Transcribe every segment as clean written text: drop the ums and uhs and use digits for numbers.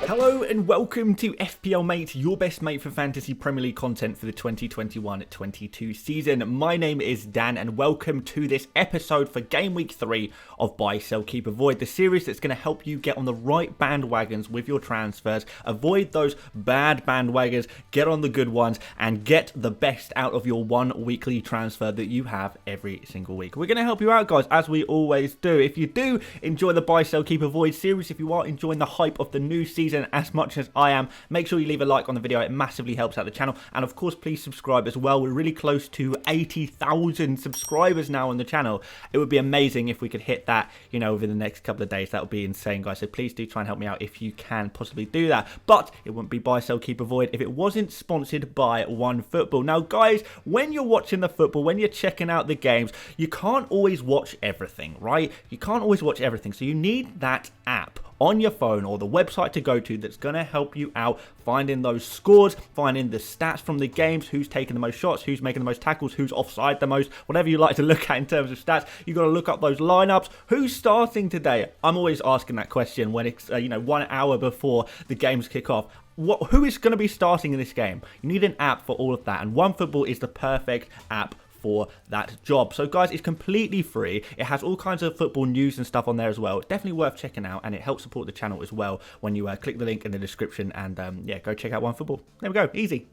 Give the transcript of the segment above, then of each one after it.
Hello and welcome to FPL Mate, your best mate for fantasy Premier League content for the 2021-22 season. My name is Dan and welcome to this episode for Game Week 3 of Buy, Sell, Keep, Avoid, the series that's going to help you get on the right bandwagons with your transfers, avoid those bad bandwagons, get on the good ones, and get the best out of your one weekly transfer that you have every single week. We're going to help you out, guys, as we always do. If you do enjoy the Buy, Sell, Keep, Avoid series, if you are enjoying the hype of the new season as much as I am, make sure you leave a like on the video. It massively helps out the channel, and of course please subscribe as well. We're really close to 80,000 subscribers now on the channel. It would be amazing if we could hit that, you know, within the next couple of days. That would be insane, guys, so please do try and help me out if you can possibly do that. But it wouldn't be Buy, Sell, Keep, Avoid if it wasn't sponsored by OneFootball. Now guys, when you're watching the football, when you're checking out the games, you can't always watch everything, right? You can't always watch everything, so you need that app on your phone or the website to go to that's going to help you out finding those scores, finding the stats from the games, who's taking the most shots, who's making the most tackles, who's offside the most, whatever you like to look at in terms of stats. You've got to look up those lineups. Who's starting today? I'm always asking that question when it's 1 hour before the games kick off. Who is going to be starting in this game? You need an app for all of that, and OneFootball is the perfect app for that job. So guys, it's completely free. It has all kinds of football news and stuff on there as well. Definitely worth checking out, and it helps support the channel as well when you click the link in the description and yeah, go check out OneFootball. There we go, easy.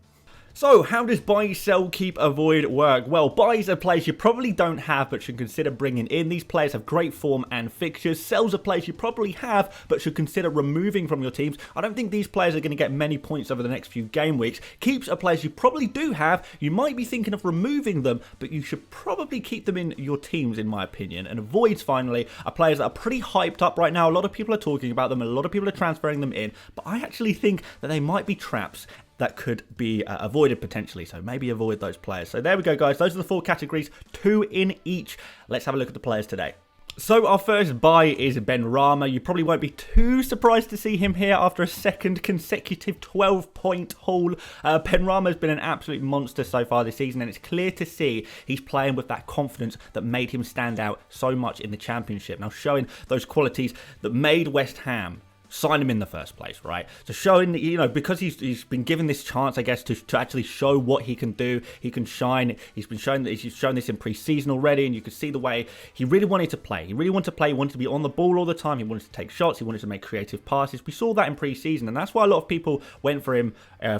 So, how does Buy, Sell, Keep, Avoid work? Well, buys are players you probably don't have but should consider bringing in. These players have great form and fixtures. Sells are players you probably have but should consider removing from your teams. I don't think these players are going to get many points over the next few game weeks. Keeps are players you probably do have. You might be thinking of removing them, but you should probably keep them in your teams, in my opinion. And Avoids, finally, are players that are pretty hyped up right now. A lot of people are talking about them. A lot of people are transferring them in. But I actually think that they might be traps that could be avoided potentially, so maybe avoid those players. So there we go, guys. Those are the 4 categories, 2 in each. Let's have a look at the players today. So our first buy is Benrama. You probably won't be too surprised to see him here after a second consecutive 12-point haul. Benrama has been an absolute monster so far this season, and it's clear to see he's playing with that confidence that made him stand out so much in the Championship. Now showing those qualities that made West Ham sign him in the first place, right? So showing that, you know, because he's been given this chance, I guess, to actually show what he can do, he can shine. He's shown this in pre-season already, and you could see the way he really wanted to play. He really wanted to play. He wanted to be on the ball all the time. He wanted to take shots. He wanted to make creative passes. We saw that in pre-season, and that's why a lot of people went for him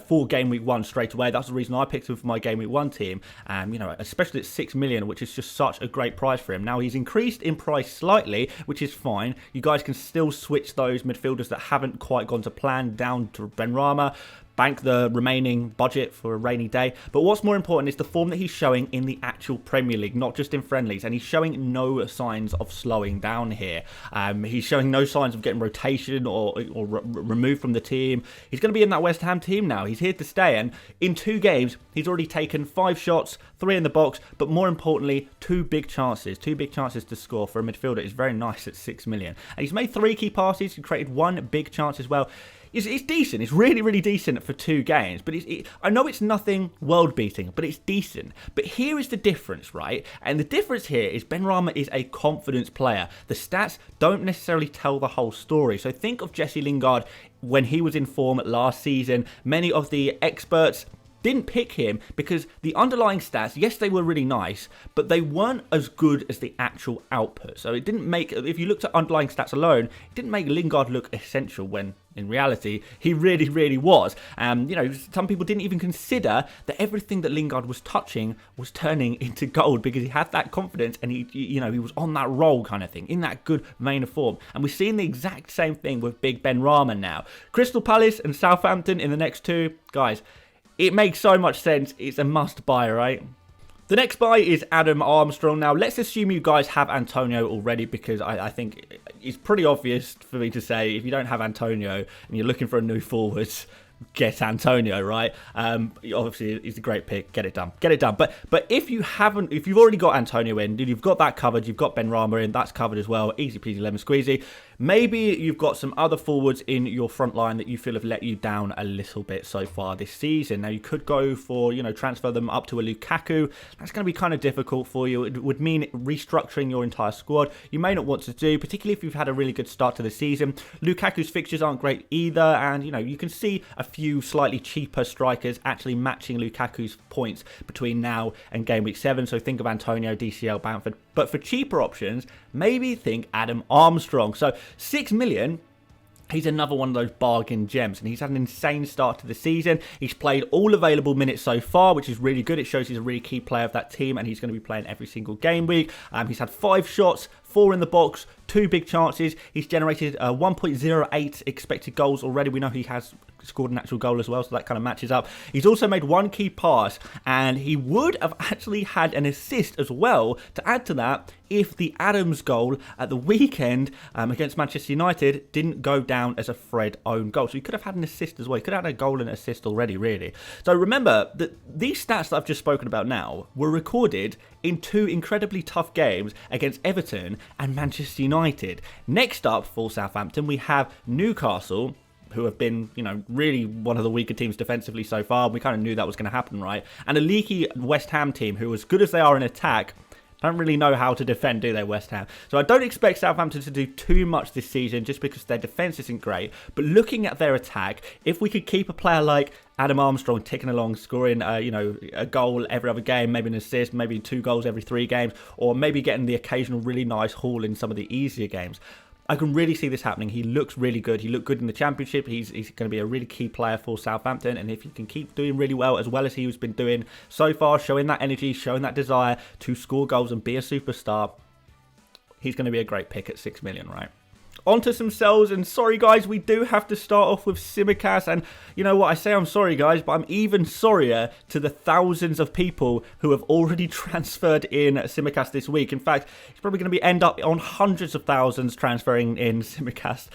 for Game Week 1 straight away. That's the reason I picked him for my Game Week 1 team, and you know, especially at 6 million, which is just such a great price for him. Now he's increased in price slightly, which is fine. You guys can still switch those midfielders that haven't quite gone to plan down to Benrama. Bank the remaining budget for a rainy day. But what's more important is the form that he's showing in the actual Premier League, not just in friendlies. And he's showing no signs of slowing down here. He's showing no signs of getting rotation or removed from the team. He's going to be in that West Ham team now. He's here to stay. And in 2 games, he's already taken 5 shots, 3 in the box. But more importantly, 2 big chances. 2 big chances to score for a midfielder is very nice at 6 million. And he's made 3 key passes. He created 1 big chance as well. It's decent. It's really, really decent for 2 games. But I know it's nothing world-beating, but it's decent. But here is the difference, right? And the difference here is Benrama is a confidence player. The stats don't necessarily tell the whole story. So think of Jesse Lingard when he was in form last season. Many of the experts didn't pick him because the underlying stats, yes, they were really nice, but they weren't as good as the actual output. So it didn't make, if you looked at underlying stats alone, it didn't make Lingard look essential when in reality he really, really was. You know, some people didn't even consider that everything that Lingard was touching was turning into gold because he had that confidence and he was on that roll kind of thing, in that good vein of form. And we're seeing the exact same thing with big Benrama now. Crystal Palace and Southampton in the next 2, guys. It makes so much sense. It's a must buy, right? The next buy is Adam Armstrong. Now, let's assume you guys have Antonio already because I think it's pretty obvious for me to say if you don't have Antonio and you're looking for a new forwards, get Antonio, right? Obviously, he's a great pick. Get it done. Get it done. But if you've already got Antonio in, you've got that covered, you've got Benrama in, that's covered as well. Easy peasy lemon squeezy. Maybe you've got some other forwards in your front line that you feel have let you down a little bit so far this season. Now, you could go for, transfer them up to a Lukaku. That's going to be kind of difficult for you. It would mean restructuring your entire squad. You may not want to do, particularly if you've had a really good start to the season. Lukaku's fixtures aren't great either, and, you can see a few slightly cheaper strikers actually matching Lukaku's points between now and game week 7. So think of Antonio, DCL, Bamford. But for cheaper options, maybe think Adam Armstrong. So 6 million, he's another one of those bargain gems, and he's had an insane start to the season. He's played all available minutes so far, which is really good. It shows he's a really key player of that team, and he's going to be playing every single game week. He's had 5 shots, 4 in the box, 2 big chances. He's generated 1.08 expected goals already. We know he has scored an actual goal as well, so that kind of matches up. He's also made 1 key pass, and he would have actually had an assist as well to add to that if the Adams goal at the weekend against Manchester United didn't go down as a Fred own goal. So he could have had an assist as well. He could have had a goal and an assist already, really. So remember that these stats that I've just spoken about now were recorded in 2 incredibly tough games against Everton and Manchester United. Next up for Southampton, we have Newcastle, who have been, really one of the weaker teams defensively so far. We kind of knew that was going to happen, right? And a leaky West Ham team who, as good as they are in attack, don't really know how to defend, do they, West Ham? So I don't expect Southampton to do too much this season just because their defence isn't great. But looking at their attack, if we could keep a player like Adam Armstrong ticking along, scoring, a goal every other game, maybe an assist, maybe 2 goals every 3 games, or maybe getting the occasional really nice haul in some of the easier games, I can really see this happening. He looks really good. He looked good in the Championship. He's going to be a really key player for Southampton. And if he can keep doing really well as he's been doing so far, showing that energy, showing that desire to score goals and be a superstar, he's going to be a great pick at 6 million, right? Onto some sells, and sorry guys, we do have to start off with Tsimikas, and you know what, I say I'm sorry guys, but I'm even sorrier to the thousands of people who have already transferred in Tsimikas this week. In fact, it's probably going to end up on hundreds of thousands transferring in Tsimikas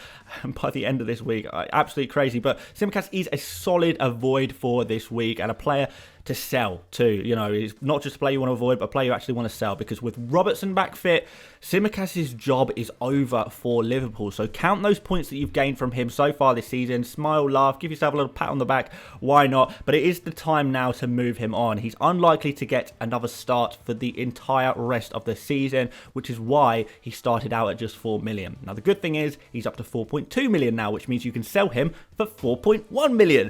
by the end of this week. Absolutely crazy, but Tsimikas is a solid avoid for this week, and a player to sell too. He's not just a player you want to avoid, but a player you actually want to sell, because with Robertson back fit, Tsimikas' job is over for Liverpool. So count those points that you've gained from him so far this season, smile, laugh, give yourself a little pat on the back, why not? But it is the time now to move him on. He's unlikely to get another start for the entire rest of the season, which is why he started out at just 4 million. Now the good thing is he's up to 4.2 million now, which means you can sell him for 4.1 million.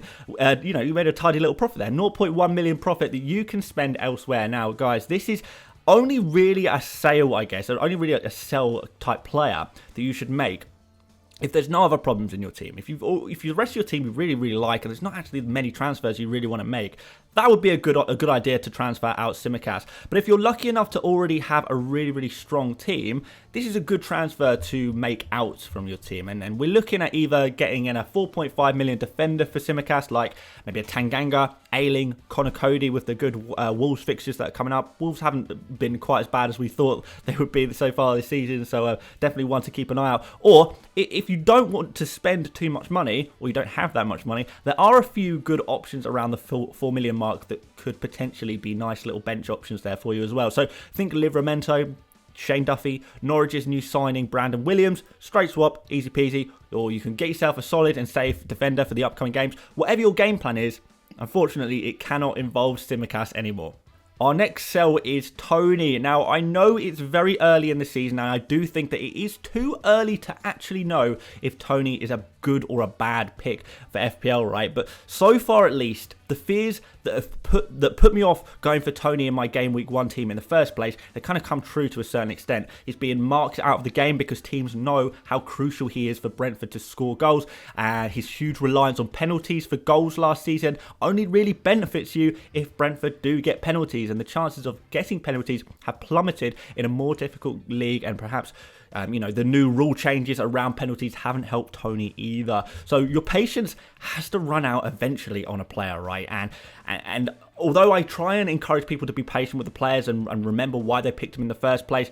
You made a tidy little profit there, 0.1 million profit that you can spend elsewhere. Now guys, this is only really a sale, I guess, or only really a sell type player that you should make if there's no other problems in your team. If the rest of your team you really, really like, and there's not actually many transfers you really want to make, that would be a good idea to transfer out Tsimikas. But if you're lucky enough to already have a really, really strong team, this is a good transfer to make out from your team. And we're looking at either getting in a 4.5 million defender for Tsimikas, like maybe a Tanganga, Ayling, Connor Cody with the good Wolves fixtures that are coming up. Wolves haven't been quite as bad as we thought they would be so far this season, so definitely one to keep an eye out. Or if you don't want to spend too much money, or you don't have that much money, there are a few good options around the 4 million mark that could potentially be nice little bench options there for you as well. So think Livramento, Shane Duffy, Norwich's new signing Brandon Williams, straight swap, easy peasy. Or you can get yourself a solid and safe defender for the upcoming games. Whatever your game plan is, unfortunately it cannot involve Tsimikas anymore. Our next sell is Tony. Now, I know it's very early in the season, and I do think that it is too early to actually know if Tony is a good or a bad pick for FPL, right? But so far, at least, the fears that put me off going for Tony in my Game Week 1 team in the first place, they kind of come true to a certain extent. He's being marked out of the game because teams know how crucial he is for Brentford to score goals. His huge reliance on penalties for goals last season only really benefits you if Brentford do get penalties, and the chances of getting penalties have plummeted in a more difficult league, and perhaps the new rule changes around penalties haven't helped Tony either. So your patience has to run out eventually on a player, right? And although I try and encourage people to be patient with the players and remember why they picked him in the first place,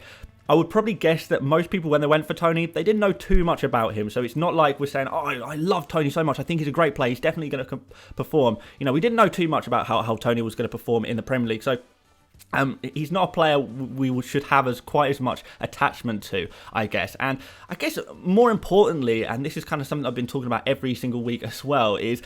I would probably guess that most people, when they went for Tony, they didn't know too much about him. So it's not like we're saying, oh, I love Tony so much. I think he's a great player. He's definitely going to perform. We didn't know too much about how Tony was going to perform in the Premier League. So he's not a player we should have quite as much attachment to, I guess. And I guess more importantly, and this is kind of something I've been talking about every single week as well, is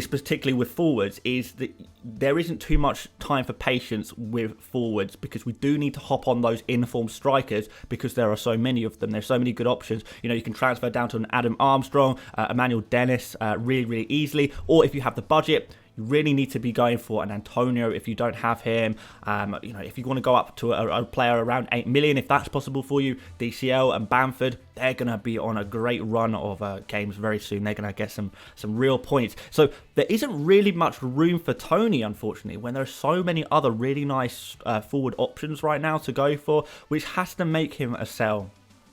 particularly with forwards, is that there isn't too much time for patience with forwards, because we do need to hop on those informed strikers because there are so many of them. There's so many good options. You can transfer down to an Adam Armstrong, Emmanuel Dennis really, really easily, or if you have the budget, you really need to be going for an Antonio if you don't have him. If you want to go up to a player around 8 million, if that's possible for you, DCL and Bamford, they're going to be on a great run of games very soon. They're going to get some real points. So there isn't really much room for Tony, unfortunately, when there are so many other really nice forward options right now to go for, which has to make him a sell.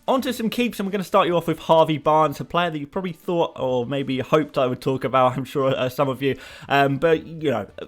On to some keeps, and we're going to start you off with Harvey Barnes, a player that you probably thought or maybe hoped I would talk about, I'm sure some of you. But,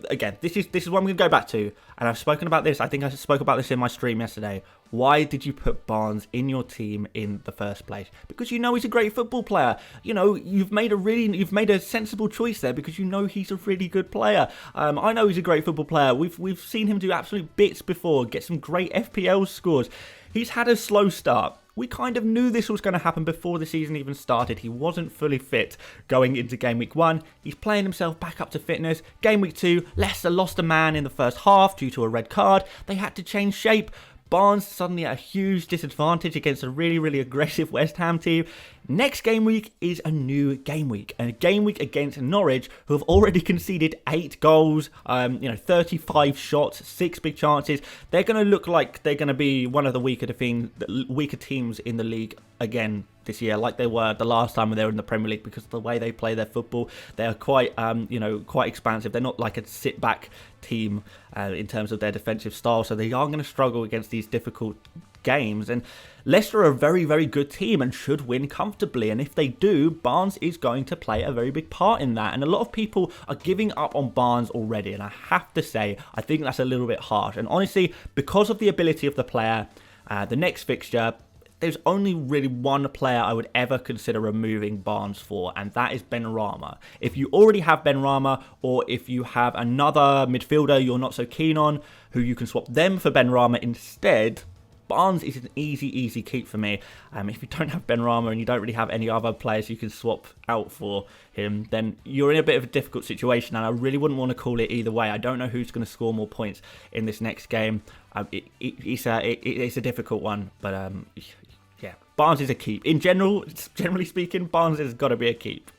again, this is what I'm going to go back to, and I've spoken about this. I think I spoke about this in my stream yesterday. Why did you put Barnes in your team in the first place? Because he's a great football player. You've made a sensible choice there because he's a really good player. I know he's a great football player. We've seen him do absolute bits before, get some great FPL scores. He's had a slow start. We kind of knew this was going to happen before the season even started. He wasn't fully fit going into Game Week 1. He's playing himself back up to fitness. Game Week 2, Leicester lost a man in the first half due to a red card. They had to change shape. Barnes suddenly at a huge disadvantage against a really, really aggressive West Ham team. Next game week is a new game week, and a game week against Norwich, who have already conceded 8 goals, 35 shots, 6 big chances. They're going to look like they're going to be one of the weaker teams in the league again this year, like they were the last time when they were in the Premier League, because of the way they play their football. They are quite expansive. They're not like a sit-back team in terms of their defensive style, so they are going to struggle against these difficult games. And Leicester are a very, very good team and should win comfortably, and if they do, Barnes is going to play a very big part in that. And a lot of people are giving up on Barnes already, and I have to say, I think that's a little bit harsh. And honestly, because of the ability of the player, the next fixture, there's only really one player I would ever consider removing Barnes for, and that is Benrama. If you already have Benrama, or if you have another midfielder you're not so keen on, who you can swap them for Benrama instead, Barnes is an easy keep for me. If you don't have Benrama and you don't really have any other players you can swap out for him, then you're in a bit of a difficult situation, and I really wouldn't want to call it either way. I don't know who's going to score more points in this next game. It's a difficult one, but yeah, Barnes is a keep. Generally speaking, Barnes has got to be a keep.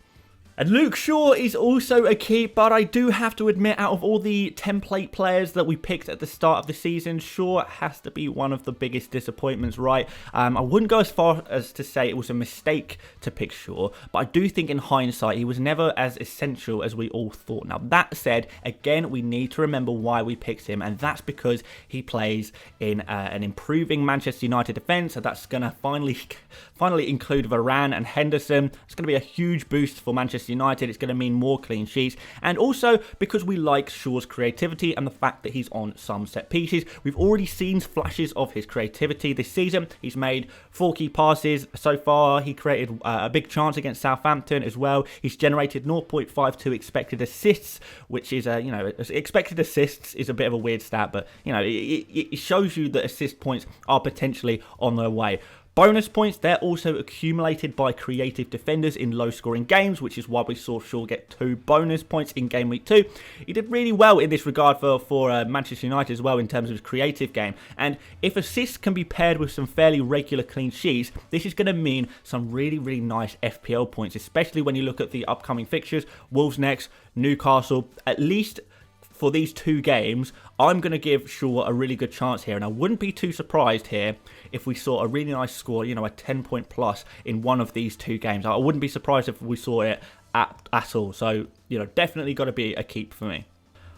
And Luke Shaw is also a keep, but I do have to admit, out of all the template players that we picked at the start of the season, Shaw has to be one of the biggest disappointments, right? I wouldn't go as far as to say it was a mistake to pick Shaw, but I do think in hindsight, he was never as essential as we all thought. Now, that said, again, we need to remember why we picked him, and that's because he plays in an improving Manchester United defence, so that's going to finally include Varane and Henderson. It's going to be a huge boost for Manchester United. It's going to mean more clean sheets, and also because we like Shaw's creativity and the fact that he's on some set pieces. We've already seen flashes of his creativity this season. He's made 4 key passes so far. He created a big chance against Southampton as well. He's generated 0.52 expected assists, which is expected assists is a bit of a weird stat, but it shows you that assist points are potentially on their way. Bonus points, they're also accumulated by creative defenders in low-scoring games, which is why we saw Shaw get 2 bonus points in Game Week 2. He did really well in this regard for Manchester United as well in terms of his creative game. And if assists can be paired with some fairly regular clean sheets, this is going to mean some really, really nice FPL points, especially when you look at the upcoming fixtures. Wolves next, Newcastle, at least for these 2 games, I'm going to give Shaw a really good chance here, and I wouldn't be too surprised here if we saw a really nice score, a 10-point plus in one of these 2 games. I wouldn't be surprised if we saw it at all. So, definitely got to be a keep for me.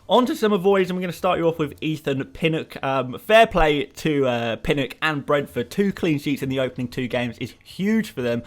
On to some avoids, and we're going to start you off with Ethan Pinnock. Fair play to Pinnock and Brentford. 2 clean sheets in the opening 2 games is huge for them.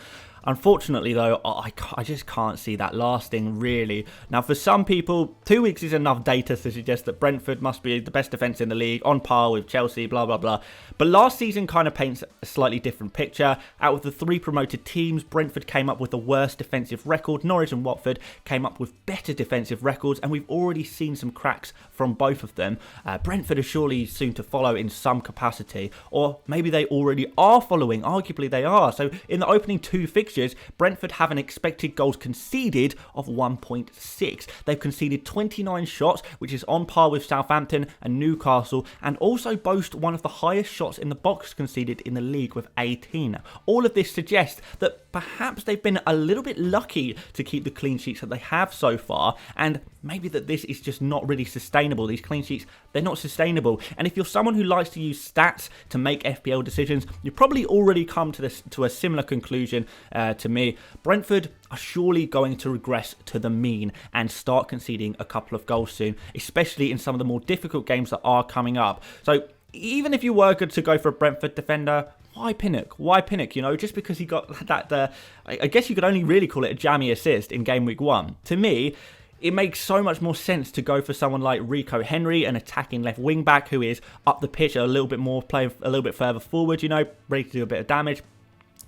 Unfortunately, though, I just can't see that lasting, really. Now, for some people, 2 weeks is enough data to suggest that Brentford must be the best defence in the league, on par with Chelsea, blah, blah, blah. But last season kind of paints a slightly different picture. Out of the 3 promoted teams, Brentford came up with the worst defensive record. Norwich and Watford came up with better defensive records, and we've already seen some cracks from both of them. Brentford are surely soon to follow in some capacity, or maybe they already are following. Arguably, they are. So, in the opening 2 fixtures, Brentford have an expected goals conceded of 1.6. They've conceded 29 shots, which is on par with Southampton and Newcastle, and also boast one of the highest shots in the box conceded in the league with 18. All of this suggests that perhaps they've been a little bit lucky to keep the clean sheets that they have so far, and maybe that this is just not really sustainable. These clean sheets, they're not sustainable. And if you're someone who likes to use stats to make FPL decisions, you've probably already come to a similar conclusion to me. Brentford are surely going to regress to the mean and start conceding a couple of goals soon, especially in some of the more difficult games that are coming up. So even if you were good to go for a Brentford defender, why Pinnock? Why Pinnock? You know, just because he got that, I guess you could only really call it a jammy assist in game week 1. To me, it makes so much more sense to go for someone like Rico Henry, an attacking left wing back who is up the pitch a little bit more, playing a little bit further forward, you know, ready to do a bit of damage.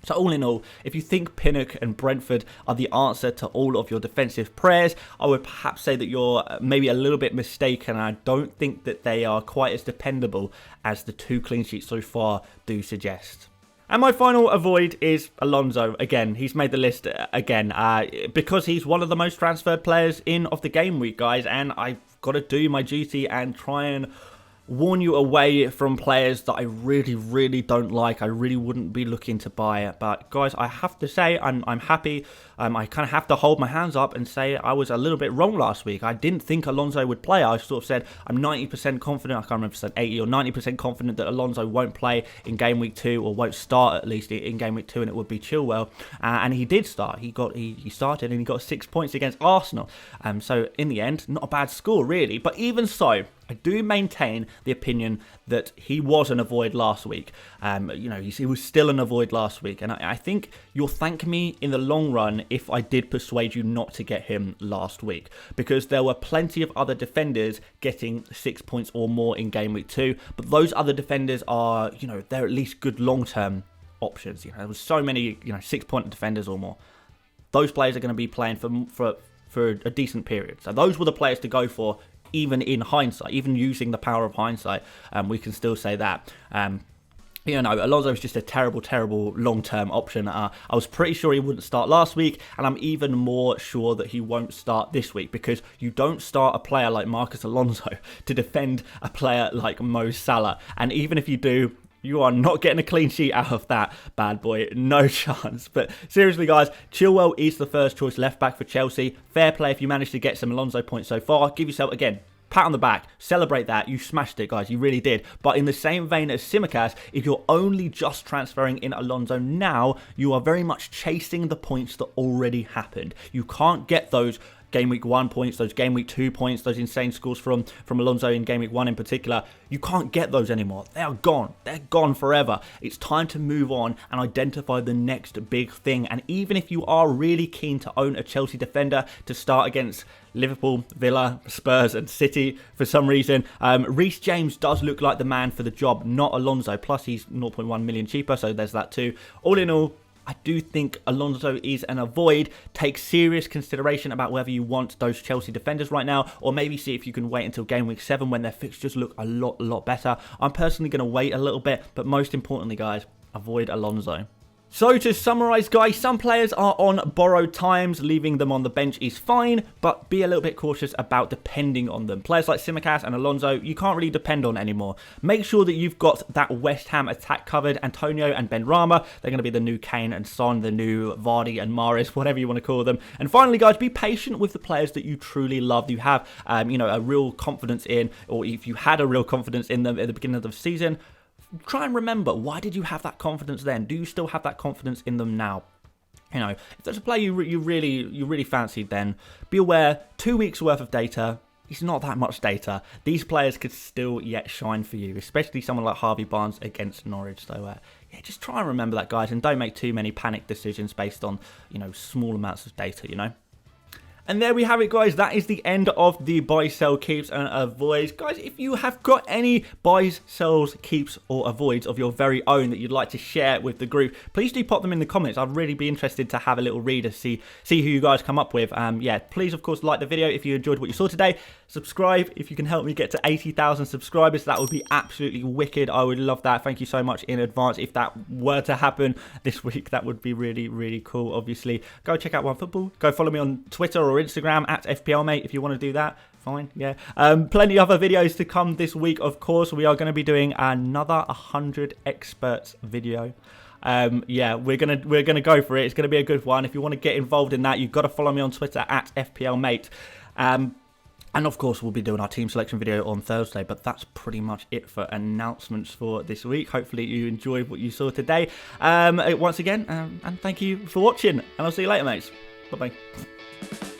So all in all, if you think Pinnock and Brentford are the answer to all of your defensive prayers, I would perhaps say that you're maybe a little bit mistaken. I don't think that they are quite as dependable as the 2 clean sheets so far do suggest. And my final avoid is Alonso. Again, he's made the list again because he's one of the most transferred players of the game week, guys. And I've got to do my duty and try and warn you away from players that I really, really don't like. I really wouldn't be looking to buy. But guys, I have to say I'm happy. I kind of have to hold my hands up and say I was a little bit wrong last week. I didn't think Alonso would play. I sort of said I'm 90% confident. I can't remember if I said 80 or 90% confident that Alonso won't play in game week 2, or won't start at least in game week 2, and it would be Chilwell. And he did start. He started and he got 6 points against Arsenal. So in the end, not a bad score really. But even so, I do maintain the opinion that he was an avoid last week. You know, he was still an avoid last week. And I think you'll thank me in the long run if I did persuade you not to get him last week. Because there were plenty of other defenders getting 6 points or more in game week 2. But those other defenders are, you know, they're at least good long-term options. You know, there was so many, you know, 6-point defenders or more. Those players are going to be playing for a decent period. So those were the players to go for. Even in hindsight, even using the power of hindsight, we can still say that. You know, Alonso is just a terrible, terrible long-term option. I was pretty sure he wouldn't start last week, and I'm even more sure that he won't start this week, because you don't start a player like Marcus Alonso to defend a player like Mo Salah. And even if you do, you are not getting a clean sheet out of that bad boy. No chance. But seriously, guys, Chilwell is the first choice left back for Chelsea. Fair play if you managed to get some Alonso points so far. Give yourself, again, pat on the back. Celebrate that. You smashed it, guys. You really did. But in the same vein as Tsimikas, if you're only just transferring in Alonso now, you are very much chasing the points that already happened. You can't get those game week 1 points, those game week 2 points, those insane scores from Alonso in game week 1 in particular. You can't get those anymore. They are gone. They're gone forever. It's time to move on and identify the next big thing. And even if you are really keen to own a Chelsea defender to start against Liverpool, Villa, Spurs and City for some reason, Reece James does look like the man for the job, not Alonso. Plus he's 0.1 million cheaper, so there's that too. All in all, I do think Alonso is an avoid. Take serious consideration about whether you want those Chelsea defenders right now, or maybe see if you can wait until game week 7 when their fixtures look a lot better. I'm personally going to wait a little bit, but most importantly, guys, avoid Alonso. So to summarise, guys, some players are on borrowed times. Leaving them on the bench is fine, but be a little bit cautious about depending on them. Players like Tsimikas and Alonso, you can't really depend on anymore. Make sure that you've got that West Ham attack covered. Antonio and Benrama, they're going to be the new Kane and Son, the new Vardy and Mahrez, whatever you want to call them. And finally, guys, be patient with the players that you truly love. You have, you know, a real confidence in, or if you had a real confidence in them at the beginning of the season. Try and remember, why did you have that confidence then? Do you still have that confidence in them now? You know, if there's a player you really fancied, then be aware, 2 weeks worth of data it's not that much data. These players could still yet shine for you, especially someone like Harvey Barnes against Norwich. So yeah, just try and remember that, guys, and don't make too many panic decisions based on, small amounts of data, And there we have it, guys. That is the end of the buy, sell, keeps and avoids. Guys, if you have got any buys, sells, keeps or avoids of your very own that you'd like to share with the group, please do pop them in the comments. I'd really be interested to have a little read and see who you guys come up with. Yeah, please, of course, like the video if you enjoyed what you saw today. Subscribe if you can help me get to 80,000 subscribers. That would be absolutely wicked. I would love that. Thank you so much in advance. If that were to happen this week, that would be really, really cool. Obviously, go check out OneFootball. Go follow me on Twitter or Instagram at FPL Mate if you want to do that. Fine, yeah. Plenty of other videos to come this week, of course. We are going to be doing another 100 experts video. Yeah, we're gonna go for it. It's gonna be a good one. If you want to get involved in that, you've got to follow me on Twitter at FPL Mate. And of course, we'll be doing our team selection video on Thursday, but that's pretty much it for announcements for this week. Hopefully you enjoyed what you saw today. Once again, and thank you for watching, and I'll see you later, mates. Bye-bye.